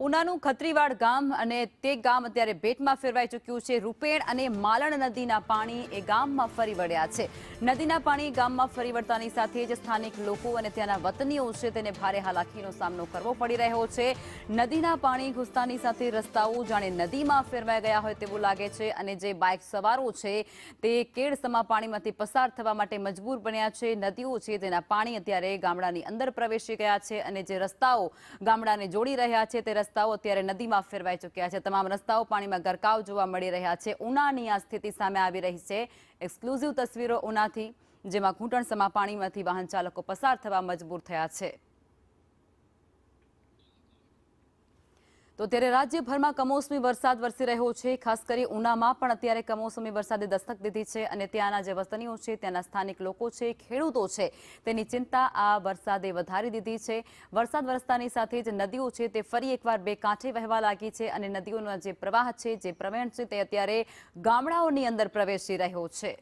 ઉનાનું ખત્રીવાડ ગામ અને તે ગામ અત્યારે ભેટમાં ફેરવાઈ ચૂક્યું છે। રૂપેણ અને માલણ નદીના પાણી એ ગામમાં ફરી વળ્યા છે। નદીના પાણી ગામમાં ફરી વળતાની સાથે જ સ્થાનિક લોકો અને ત્યાંના વતનીઓ છે તેને ભારે હાલાકીનો સામનો કરવો પડી રહ્યો છે। નદીના પાણી ઘૂસતાની સાથે રસ્તાઓ જાણે નદીમાં ફેરવાઈ ગયા હોય તેવું લાગે છે અને જે બાઇક સવારો છે તે કેડસમા પાણીમાંથી પસાર થવા માટે મજબૂર બન્યા છે। નદીઓ છે તેના પાણી અત્યારે ગામડાની અંદર પ્રવેશી ગયા છે અને જે રસ્તાઓ ગામડાને જોડી રહ્યા છે તે રસ્તાઓ અત્યારે નદીમાં ફેરવાઈ ચૂક્યા છે। તમામ રસ્તાઓ પાણીમાં ગરકાવ જોવા મળી રહ્યા છે। ઉનાની આ સ્થિતિ સામે આવી રહી છે। એક્સક્લુઝિવ તસવીરો ઉનાથી, જેમાં ઘૂંટણસમા પાણીમાંથી વાહન ચાલકો પસાર થવા મજબૂર થયા છે। તો ત્યારે રાજ્યભરમાં કમોસમી વરસાદ વરસી રહ્યો છે। ખાસ કરી ઉનામાં પણ અત્યારે કમોસમી વરસાદે દસ્તક દીધી છે અને ત્યાંના જે વતનીઓ છે, ત્યાંના સ્થાનિક લોકો છે, ખેડૂતો છે, તેની ચિંતા આ વરસાદે વધારી દીધી છે। વરસાદ વરસતાની સાથે જ નદીઓ છે તે ફરી એકવાર બે કાંઠે વહેવા લાગી છે અને નદીઓનો જે પ્રવાહ છે, જે પ્રવહેણ છે તે અત્યારે ગામડાઓની અંદર પ્રવેશી રહ્યો છે।